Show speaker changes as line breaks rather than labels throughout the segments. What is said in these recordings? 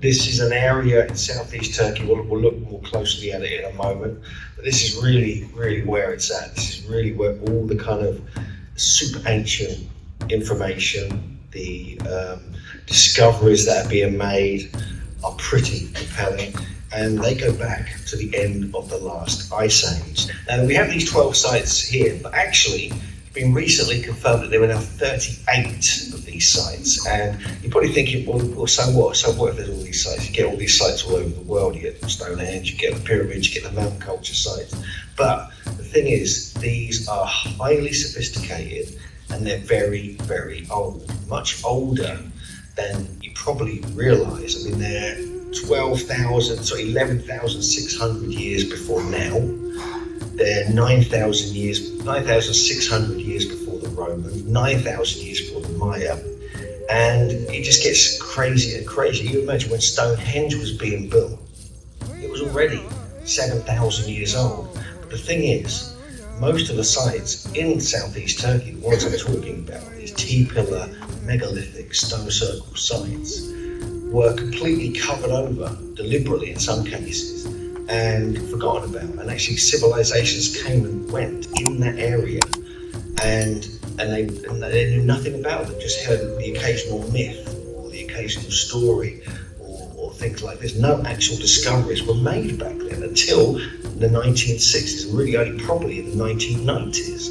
This is an area in southeast Turkey. We'll look more closely at it in a moment. But this is really, really where it's at. This is really where all the kind of super ancient information, the discoveries that are being made are pretty compelling. And they go back to the end of the last ice age. Now, we have these 12 sites here, but actually, it's been recently confirmed that there are now 38 of these sites. And you're probably thinking, well, so what? So what if there's all these sites? You get all these sites all over the world. You get Stonehenge, you get the pyramids, you get the mountain culture sites. But the thing is, these are highly sophisticated and they're very, very old, much older than you probably realise. I mean, they're 11,600 years before now. They're 9,600 years before the Romans, 9,000 years before the Maya. And it just gets crazier and crazier. You imagine when Stonehenge was being built, it was already 7,000 years old. But the thing is, most of the sites in southeast Turkey, the ones I'm talking about, these T-pillar, megalithic, stone circle sites, were completely covered over, deliberately in some cases, and forgotten about. And actually civilizations came and went in that area, and they knew nothing about them, just heard the occasional myth or the occasional story or things like this. No actual discoveries were made back then until the 1960s, and really only probably in the 1990s.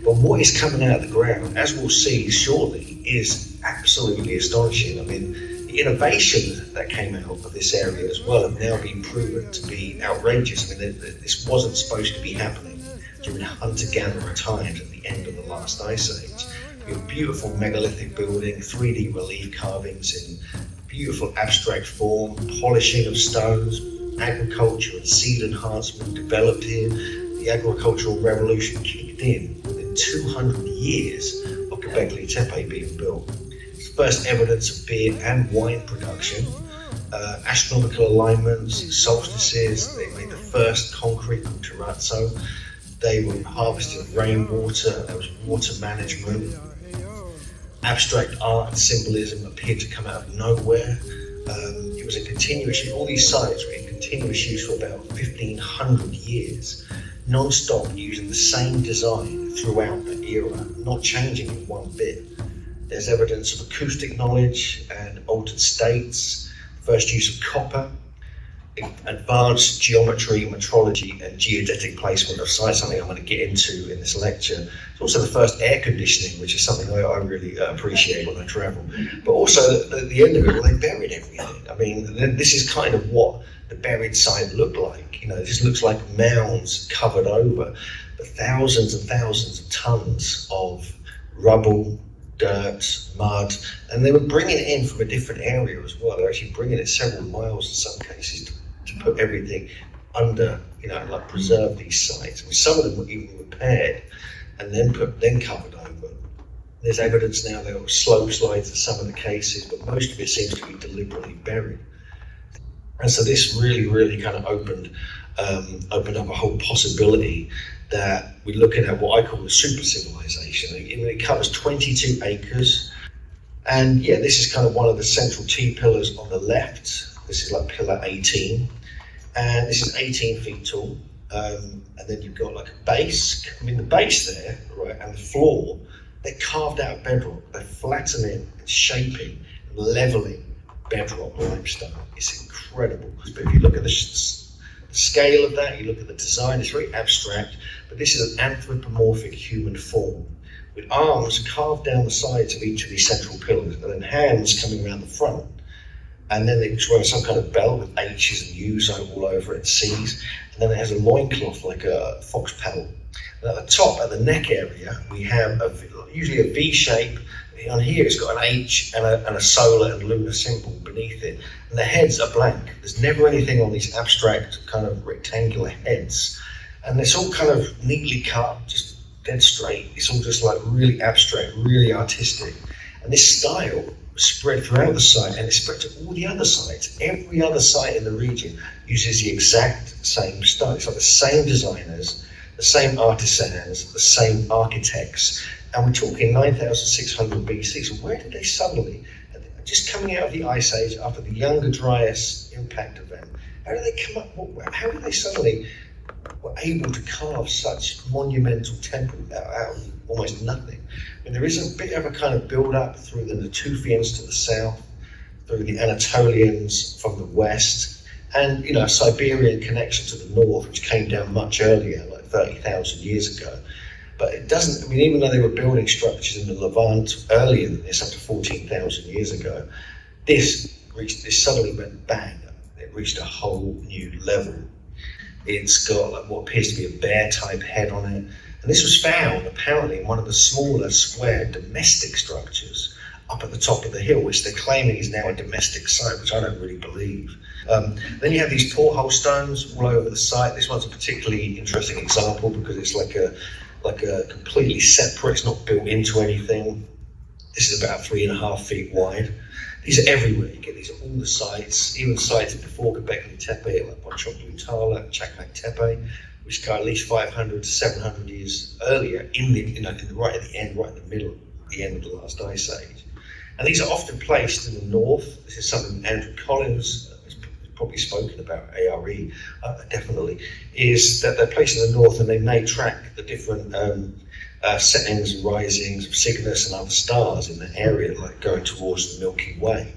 But what is coming out of the ground, as we'll see shortly, is absolutely astonishing. I mean, the innovations that came out of this area as well have now been proven to be outrageous. I mean, this wasn't supposed to be happening during hunter-gatherer times at the end of the last ice age. We have beautiful megalithic building, 3D relief carvings in beautiful abstract form, polishing of stones, agriculture and seed enhancement developed here. The agricultural revolution kicked in within 200 years of Göbekli Tepe being built. First evidence of beer and wine production, astronomical alignments, solstices. They made the first concrete called terrazzo. They were harvesting rainwater. There was water management. Abstract art and symbolism appeared to come out of nowhere. It was a continuous use. All these sites were in continuous use for about 1,500 years, non-stop, using the same design throughout the era, not changing it one bit. There's evidence of acoustic knowledge and altered states, first use of copper, advanced geometry, metrology, and geodetic placement of sites, something I'm going to get into in this lecture. It's also the first air conditioning, which is something I really appreciate when I travel. But also, at the end of it, well, they buried everything. I mean, this is kind of what the buried site looked like. You know, this looks like mounds covered over, but thousands and thousands of tons of rubble, dirt, mud, and they were bringing it in from a different area as well. They're actually bringing it several miles in some cases to put everything under, like preserve these sites. I mean, some of them were even repaired and then covered over. There's evidence now there were slope slides in some of the cases, but most of it seems to be deliberately buried. And so this really kind of opened up a whole possibility that we're looking at what I call the super civilization. It covers 22 acres. And yeah, this is kind of one of the central T-pillars on the left. This is like pillar 18. And this is 18 feet tall. And then you've got like a base. I mean, the base there, right, and the floor, they're carved out of bedrock. They're flattening and shaping and leveling bedrock limestone. It's incredible. But if you look at the scale of that, you look at the design, it's very abstract, but this is an anthropomorphic human form with arms carved down the sides of each of these central pillars and then hands coming around the front. And then it's wearing some kind of belt with H's and U's all over it, and C's. And then it has a loincloth like a fox pelt. And at the top, at the neck area, we have usually a V shape. On here, it's got an H and a solar and lunar symbol beneath it. And the heads are blank. There's never anything on these abstract kind of rectangular heads. And it's all kind of neatly cut, just dead straight. It's all just like really abstract, really artistic. And this style was spread throughout the site, and it's spread to all the other sites. Every other site in the region uses the exact same style. It's like the same designers, the same artisans, the same architects. And we're talking 9,600 BC, so where did they suddenly, just coming out of the Ice Age after the Younger Dryas impact event. How did they come up? How did they suddenly were able to carve such monumental temples out of almost nothing? I mean, there is a bit of a kind of build-up through the Natufians to the south, through the Anatolians from the west, and a Siberian connection to the north, which came down much earlier, like 30,000 years ago. But it doesn't, I mean, even though they were building structures in the Levant earlier than this, up to 14,000 years ago, this suddenly went bang. It reached a whole new level. It's got like what appears to be a bear-type head on it. And this was found, apparently, in one of the smaller square domestic structures up at the top of the hill, which they're claiming is now a domestic site, which I don't really believe. Then you have these porthole stones all over the site. This one's a particularly interesting example because it's like a completely separate, it's not built into anything. This is about 3.5 feet wide. These are everywhere. You get these at all the sites, even sites before Göbekli Tepe, like Göbekli Çakmak Tepe, which go at least 500 to 700 years earlier, right at the end, right in the middle, the end of the last ice age. And these are often placed in the north. This is something Andrew Collins has probably spoken about, ARE, definitely, is that they're placed in the north and they may track the different settings and risings of Cygnus and other stars in the area, like going towards the Milky Way.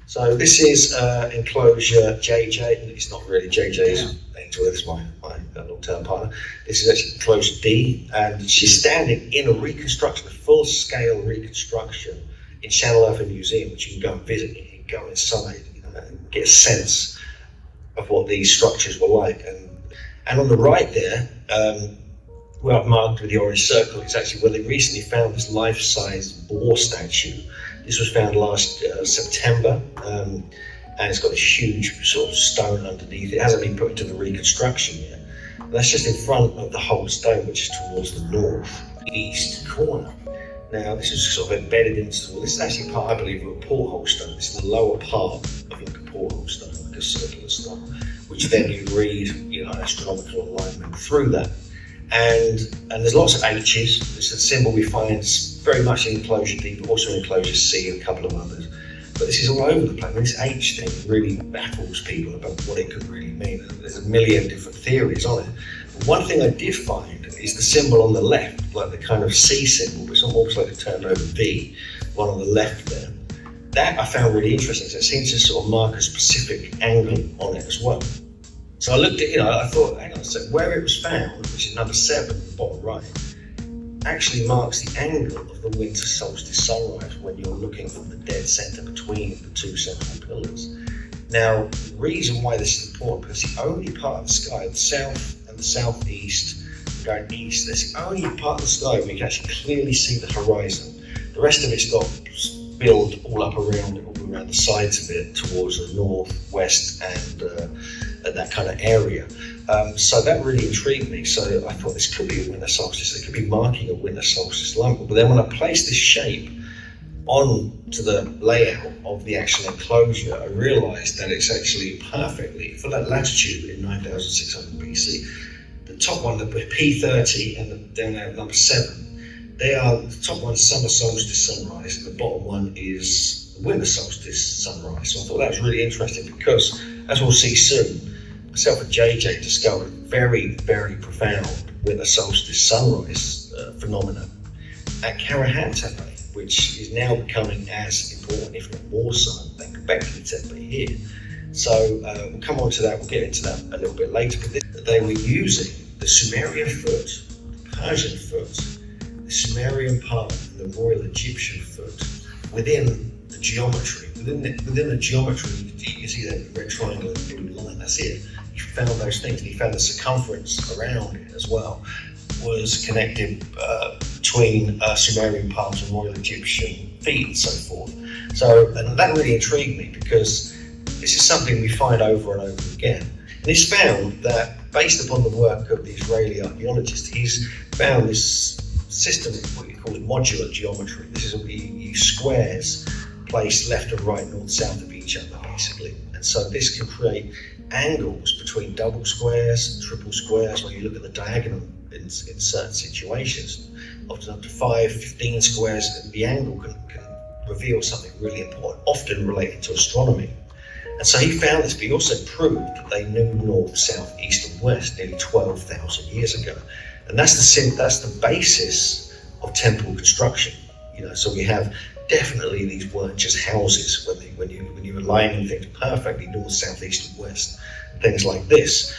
So this is enclosure JJ, and it's not really JJ's enclosure, this is my long-term partner. This is actually enclosure D, and she's standing in a reconstruction, a full-scale reconstruction in Channel Earth Museum, which you can go and visit. You can go inside, and get a sense of what these structures were like. And on the right there, where I've marked with the orange circle, it's actually where they recently found this life-size boar statue. This was found last September, and it's got this huge sort of stone underneath. It hasn't been put into the reconstruction yet. And that's just in front of the whole stone, which is towards the northeast corner. Now, this is sort of embedded into the wall. This is actually part, I believe, of a porthole stone. This is the lower part of like a porthole stone, like a circular stone, which then you read, astronomical alignment through that. And there's lots of H's. This is a symbol we find very much in enclosure D, but also in enclosure C and a couple of others. But this is all over the place. I mean, this H thing really baffles people about what it could really mean. There's a million different theories on it. But one thing I did find is the symbol on the left, like the kind of C symbol, but it's almost like a turned over V, one on the left there. That I found really interesting. So it seems to sort of mark a specific angle on it as well. So I looked at, I thought, hang on a second, where it was found, which is number 7, the bottom right, actually marks the angle of the winter solstice sunrise when you're looking from the dead center between the two central pillars. Now, the reason why this is important, because the only part of the sky, the south and the southeast, going east, that's the only part of the sky where you can actually clearly see the horizon. The rest of it's got spilled all up around it, all around the sides of it, towards the north, west, and that kind of area. So that really intrigued me. So I thought this could be a winter solstice. It could be marking a winter solstice lumber. But then when I placed this shape onto the layout of the actual enclosure, I realized that it's actually perfectly, for that latitude in 9600 BC, the top one, the P30 and down there number 7, they are, the top one's summer solstice sunrise and the bottom one is winter solstice sunrise. So I thought that was really interesting because, as we'll see soon, myself and JJ discovered a very, very profound winter solstice sunrise phenomena at Karahan Tepe, which is now becoming as important, if not more so, than Göbekli Tepe here. So we'll come on to that, we'll get into that a little bit later, but they were using the Sumerian foot, the Persian foot, the Sumerian part, and the Royal Egyptian foot within the geometry. Within the geometry, you can see that red triangle and blue line, that's it. He found those things, and he found the circumference around it as well was connected between Sumerian palms and Royal Egyptian feet and so forth. So, and that really intrigued me because this is something we find over and over again. And he's found that, based upon the work of the Israeli archaeologist, he's found this system, what he calls modular geometry. This is where you use squares placed left and right, north, south of each other, basically. And so this can create angles between double squares and triple squares when you look at the diagonal in certain situations, often up to 5, 15 squares. The angle can revealed something really important, often related to astronomy. And so he found this, but he also proved that they knew north, south, east, and west nearly 12,000 years ago. And that's the basis of temple construction. So we have definitely these weren't just houses when you were aligning things perfectly north, south, east, and west, things like this.